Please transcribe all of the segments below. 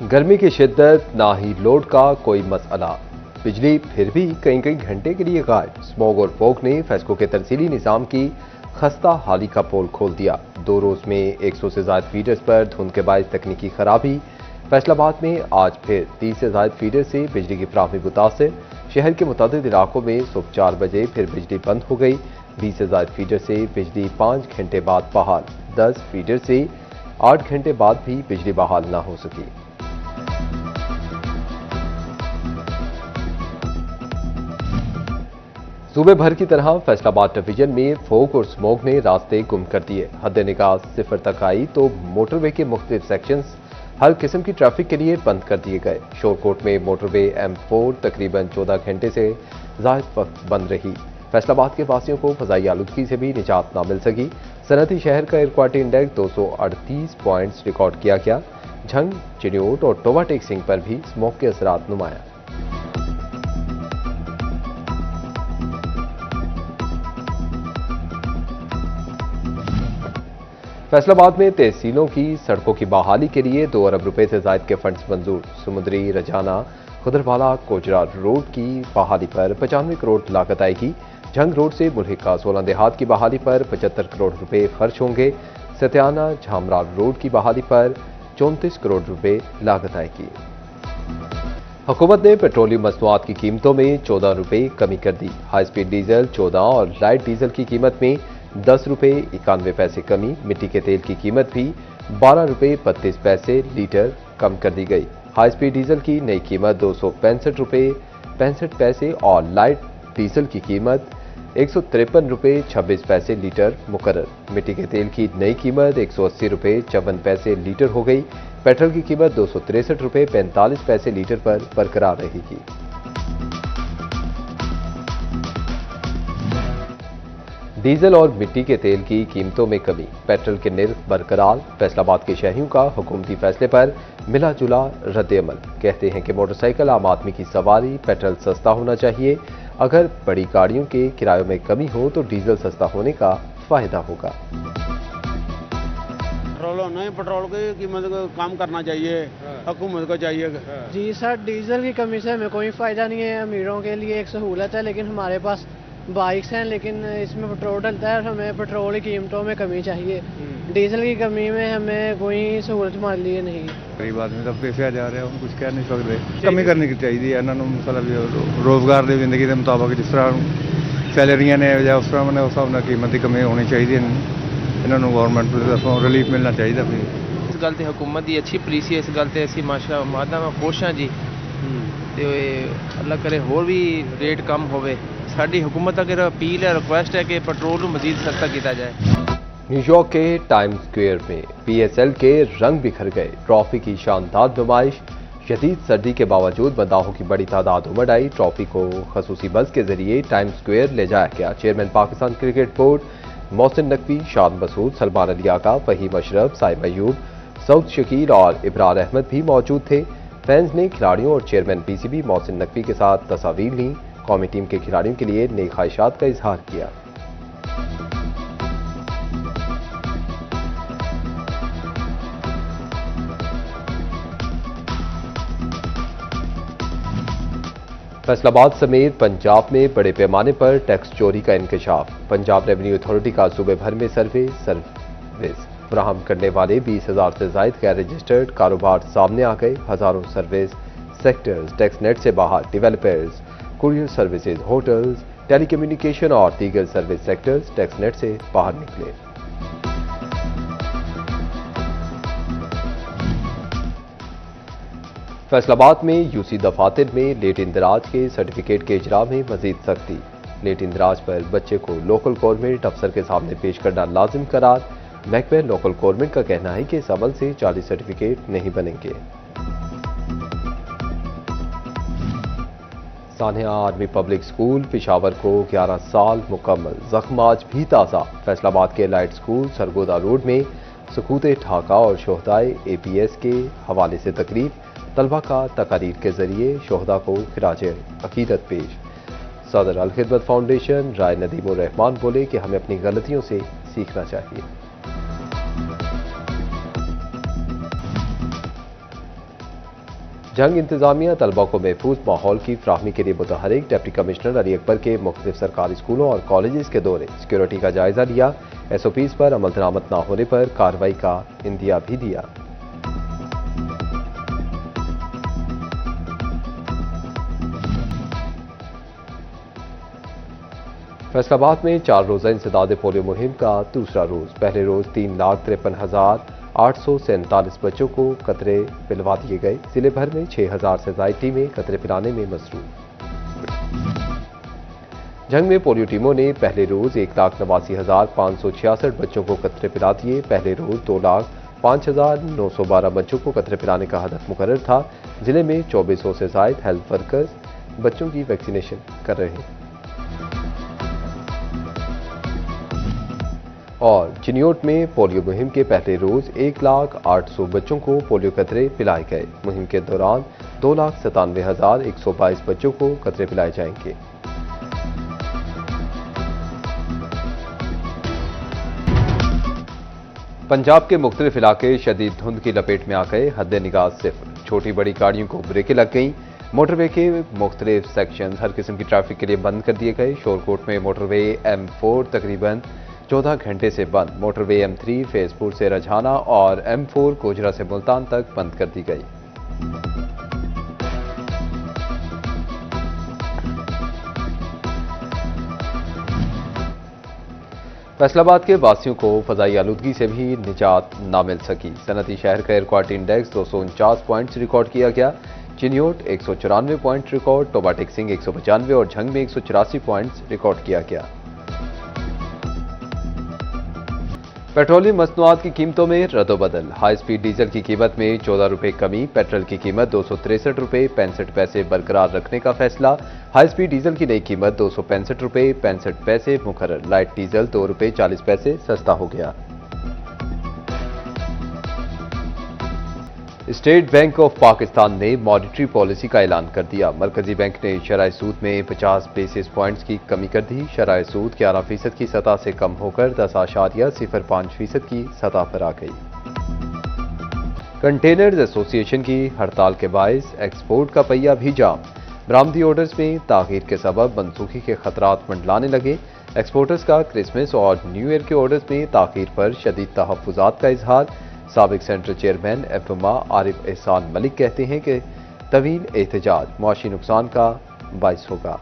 गर्मी की शिद्दत ना ही लोड का कोई मसला, बिजली फिर भी कई कई घंटे के लिए गायब। स्मॉग और फोग ने फेस्को के तरसीली निज़ाम की खस्ता हाली का पोल खोल दिया। 2 रोज में 100 से ज्यादा फीडर्स पर धुंध के बायस तकनीकी खराबी। फैसलाबाद में आज फिर 30 से ज्यादा फीडर से बिजली की फराहमी मुतासिर। शहर के मुतादिद इलाकों में सुबह 4 बजे फिर बिजली बंद हो गई। 20 से ज्यादा फीडर से बिजली 5 घंटे बाद बहाल। 10 फीडर से 8 घंटे बाद भी बिजली बहाल न हो सकी। सूबे भर की तरह फैसलाबाद डिवीजन में फोग और स्मोक ने रास्ते गुम कर दिए। हद निगाह 0 तक आई तो मोटरवे के मुख्तलिफ सेक्शंस हर किस्म की ट्रैफिक के लिए बंद कर दिए गए। शोरकोट में मोटरवे M4 तकरीबन 14 घंटे से ज़ायद वक्त बंद रही। फैसलाबाद के वासियों को फजाई आलूदगी से भी निजात ना मिल सकी। सनअती शहर का air quality index 238 points record किया गया। झंग, चिन्योट और टोबा टेक सिंह पर भी स्मोक के असरात नुमाया। फैसलाबाद में तहसीलों की सड़कों की बहाली के लिए 2 अरब रुपए से ज्यादा के फंड्स मंजूर। समुद्री, रजाना, खुदरवाला, कोजरा रोड की बहाली पर 95 करोड़ लागत आएगी। झंग रोड से मुल्हिका 16 देहात की बहाली पर 75 करोड़ रुपए खर्च होंगे। सत्याना झामरा रोड की बहाली पर 34 करोड़ रुपए लागत आएगी। हुकूमत ने पेट्रोलियम मसनूआत की कीमतों में 14 रुपए कमी कर दी। हाई स्पीड डीजल 14 और लाइट डीजल की कीमत में 10 रुपए 91 पैसे कमी। मिट्टी के तेल की कीमत भी 12 रुपए 32 पैसे लीटर कम कर दी गई। हाई स्पीड डीजल की नई कीमत 265 रुपए 65 पैसे और लाइट डीजल की कीमत 153 रुपए 26 पैसे लीटर मुकर्रर। मिट्टी के तेल की नई कीमत 180 रुपए 54 पैसे लीटर हो गई। पेट्रोल की कीमत 263 रुपए 45 पैसे लीटर पर बरकरार रहेगी। डीजल और मिट्टी के तेल की कीमतों में कमी, पेट्रोल के निर्ख बरकरार। फैसलाबाद के शहरियों का हुकूमती फैसले पर मिला जुला रद्द-ए-अमल। कहते हैं कि मोटरसाइकिल आम आदमी की सवारी, पेट्रोल सस्ता होना चाहिए। अगर बड़ी गाड़ियों के किरायों में कमी हो तो डीजल सस्ता होने का फायदा होगा। पेट्रोल की कीमत को कम करना चाहिए, हुकूमत को चाहिए। जी सर, डीजल की कमी से हमें कोई फ़ायदा नहीं है। अमीरों के लिए एक सहूलत है, लेकिन हमारे पास बाइक्स हैं, लेकिन इसमें पेट्रोल डलता है और हमें पेट्रोल की कीमतों में कमी चाहिए। डीजल की कमी में हमें कोई सहूलत हमारे लिए नहीं। गरीब आदमी तो पेशा जा रहे हैं, कुछ कह नहीं सकते। कमी करनी चाहिए इन्होंने, मतलब रोजगार की जिंदगी के मुताबिक जिस तरह सैलरियां ने या उस तरह मैंने उस हिसाब से कीमत की कमी होनी चाहिए। इन्होंने गौरमेंट की तरफों रिलीफ मिलना चाहिए। इस गल ते हुकूमत की अच्छी पॉलिसी है। इस गल ते असीं माशाअल्लाह खुश हाँ जी। तो अल्लाह करे होर भी रेट कम होवे। साडी हुकूमत अगर अपील है, रिक्वेस्ट है कि पेट्रोल को मजीद सस्ता किया जाए। न्यूयॉर्क के टाइम्स स्क्वायर में PSL के रंग बिखर गए। ट्रॉफी की शानदार नुमाइश। शदीद सर्दी के बावजूद मदाहों की बड़ी तादाद उमड़ आई। ट्रॉफी को खसूसी बस के जरिए टाइम्स स्क्वायर ले जाया गया। Chairman Pakistan cricket board Mohsin Naqvi, Shan Masood, Salman Ali आका, फहीम अशरफ, साइम अयूब, सऊद शकील और इब्रार अहमद भी मौजूद थे। फैंस ने खिलाड़ियों और चेयरमैन PCB मोहसिन नकवी के साथ तस्वीर ली। कौमी टीम के खिलाड़ियों के लिए नई ख्वाहिशात का इजहार किया। फैसलाबाद समेत पंजाब में बड़े पैमाने पर टैक्स चोरी का इंकशाफ। पंजाब रेवेन्यू अथॉरिटी का सूबे भर में सर्विस फराहम करने वाले 20,000 से ज्यादा गैर रजिस्टर्ड कारोबार सामने आ गए। हजारों सर्विस सेक्टर्स टैक्स नेट से बाहर। Developers, courier services, hotels, telecommunication और दीगर सर्विस सेक्टर्स टैक्स नेट से बाहर निकले। फैसलाबाद में UC दफातर में लेट इंदराज के सर्टिफिकेट के इजरा में मजीद सख्ती। लेट इंदराज पर बच्चे को लोकल गवर्नमेंट अफसर के सामने पेश करना लाजिम करार। महकमा लोकल गवर्नमेंट का कहना है कि इस अमल से 40 सर्टिफिकेट नहीं बनेंगे। Sania army public school Peshawar को 11 साल मुकम्मल। जख्म आज भी ताज़ा। फैसलाबाद के लाइट स्कूल सरगोदा रोड में सकूत ढाका और शोहदाए APS के हवाले से तकरीब। तलबा का तकारीर के जरिए शोहदा को खिराज अकीदत पेश। सदर अल खिदमत फाउंडेशन राय नदीमुर रहमान बोले कि हमें अपनी गलतियों से सीखना चाहिए। जंग इंतजामिया तलबा को महफूज माहौल की फ्राहमी के लिए मुतहरिक। डिप्टी कमिश्नर अली अकबर के मुख्तलिफ सरकारी स्कूलों और कॉलेज के दौरे, सिक्योरिटी का जायजा लिया। SOPs पर अमल दरामद न होने पर कार्रवाई का इंदिया भी दिया। फैसलाबाद में 4 रोजा इंसदाद पोलियो मुहिम का दूसरा रोज। पहले रोज 3,53,847 बच्चों को कतरे पिलवा दिए गए। जिले भर में 6,000 से ज्यादा टीमें कतरे पिलाने में मसरूफ। जंग में पोलियो टीमों ने पहले रोज 1,89,566 बच्चों को कतरे पिला दिए। पहले रोज 2,05,912 बच्चों को कतरे पिलाने का हदफ मुकर्रर था। जिले में 2400 से ज्यादा हेल्थ वर्कर्स बच्चों की वैक्सीनेशन कर रहे हैं। और चिनियोट में पोलियो मुहिम के पहले रोज 1,08,000 बच्चों को पोलियो कतरे पिलाए गए। मुहिम के दौरान 2,97,122 बच्चों को कतरे पिलाए जाएंगे। पंजाब के मुख्तलिफ इलाके शदीद धुंध की लपेट में आ गए। हद निगाह सिर्फ। छोटी बड़ी गाड़ियों को ब्रेकें लग गईं। मोटरवे के मुख्तलिफ सेक्शन हर किस्म की ट्रैफिक के लिए बंद कर दिए गए। शोरकोट में मोटरवे M4 तकरीबन 14 घंटे से बंद। मोटरवे M3 फैजपुर से रजहाना और M4 कोजरा से मुल्तान तक बंद कर दी गई। फैसलाबाद के वासियों को फजाई आलूदगी से भी निजात ना मिल सकी। सनती शहर का air quality index 249 points record किया गया। चिनियोट 194 पॉइंट रिकॉर्ड, टोबा टिक्सिंग 195 और झंग में 184 पॉइंट्स रिकॉर्ड किया गया। पेट्रोलियम मसनूआत की कीमतों में रद्दोबदल। हाई स्पीड डीजल की कीमत में 14 रुपए कमी। पेट्रोल की कीमत 263 रुपए 65 पैसे बरकरार रखने का फैसला। हाई स्पीड डीजल की नई कीमत 265 रुपए 65 पैसे मुकर्रर। लाइट डीजल 2 रुपए 40 पैसे सस्ता हो गया। स्टेट बैंक ऑफ पाकिस्तान ने मॉनेटरी पॉलिसी का ऐलान कर दिया। मरकजी बैंक ने शरह सूद में 50 बेसिस पॉइंट्स की कमी कर दी। शरह सूद 11% की सतह से कम होकर 10.05% की सतह पर आ गई। कंटेनर्स एसोसिएशन की हड़ताल के बायस एक्सपोर्ट का पहिया भी जाम। बरामदी ऑर्डर्स में ताखीर के सबब मनसूखी के खतरात मंडलाने लगे। एक्सपोर्टर्स का क्रिसमस और न्यू ईयर के ऑर्डर्स में ताखीर पर शदीद तहफ्फुजात का इजहार। साबिक सेंट्रल चेयरमैन FMA आरिफ एहसान मलिक कहते हैं कि तवील एहतजाज मुआशी नुकसान का बायस होगा।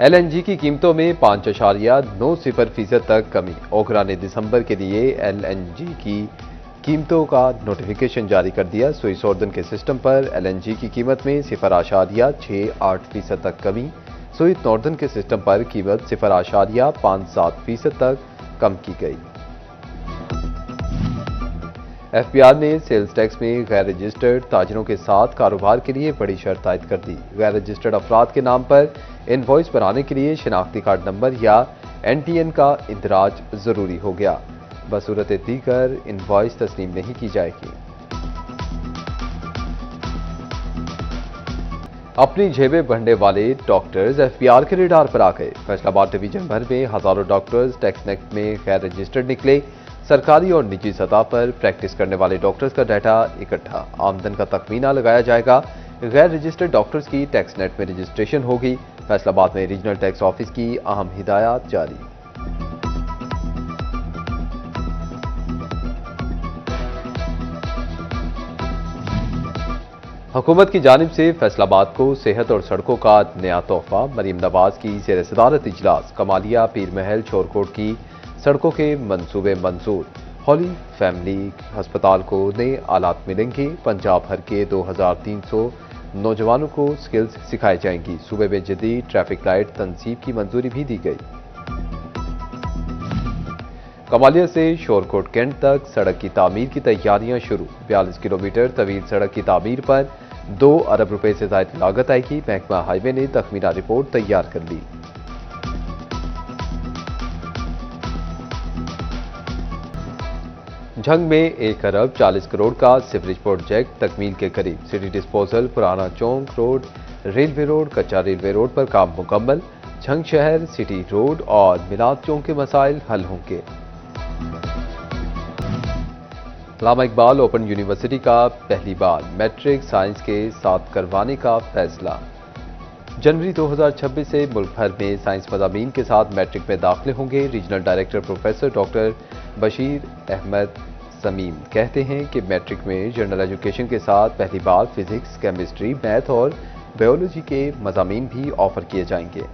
LNG की कीमतों में 5.90% तक कमी। ओकरा ने दिसंबर के लिए LNG की कीमतों का नोटिफिकेशन जारी कर दिया। स्विस ऑर्डन के सिस्टम पर LNG की कीमत में 0.68% तक कमी। स्विस नॉर्दर्न के सिस्टम पर कीमत 0.57% तक कम की गई। FBR ने सेल्स टैक्स में गैर रजिस्टर्ड ताजरों के साथ कारोबार के लिए बड़ी शर्त आयद कर दी। गैर रजिस्टर्ड अफराद के नाम पर इनवॉइस बनाने के लिए शनाख्ती कार्ड नंबर या NTN का इंदराज जरूरी हो गया। बसूरत दीगर इनवॉइस तस्लीम नहीं की जाएगी। अपनी जेबें भरने वाले डॉक्टर्स FBR के रेडार पर आ गए। फैसलाबाद डिवीजन भर में हजारों डॉक्टर्स टैक्स नेट में गैर रजिस्टर्ड निकले। सरकारी और निजी सतह पर प्रैक्टिस करने वाले डॉक्टर्स का डाटा इकट्ठा, आमदन का तखमीना लगाया जाएगा। गैर रजिस्टर्ड डॉक्टर्स की टैक्स नेट में रजिस्ट्रेशन होगी। फैसलाबाद में रीजनल टैक्स ऑफिस की अहम हिदायत जारी। हुकूमत की जानिब से फैसलाबाद को सेहत और सड़कों का नया तोहफा। मरीम नवाज की ज़ेर सदारत इजलास। कमालिया पीर महल छोरकोट की सड़कों के मंसूबे मंजूर। हॉली फैमिली अस्पताल को नए आलात मिलेंगे। पंजाब भर के 2300 नौजवानों को स्किल्स सिखाई जाएंगी। सूबे में जदीद ट्रैफिक लाइट तंसीब की मंजूरी भी दी गई। कमालिया से शोरकोट कैंट तक सड़क की तामीर की तैयारियां शुरू। 42 किलोमीटर तवील सड़क की तामीर पर 2 अरब रुपए से ज्यादा लागत आएगी। महकमा हाईवे ने तखमीना रिपोर्ट तैयार कर ली। झंग में 1 अरब 40 करोड़ का सीवरेज प्रोजेक्ट तकमील के करीब। सिटी डिस्पोजल, पुराना चौक रोड, रेलवे रोड, कच्चा रेलवे रोड पर काम मुकम्मल। झंग शहर, सिटी रोड और मिलाद चौक के मसाइल हल होंगे। अल्लामा इकबाल ओपन यूनिवर्सिटी का पहली बार मैट्रिक साइंस के साथ करवाने का फैसला। जनवरी 2026 से मुल्क भर में साइंस मज़ामीन के साथ मैट्रिक में दाखिले होंगे। Regional director professor doctor Bashir Ahmad Samim कहते हैं कि मैट्रिक में जनरल एजुकेशन के साथ पहली बार फिजिक्स, केमिस्ट्री, मैथ और बायोलॉजी के मज़ामीन भी ऑफर किए जाएंगे।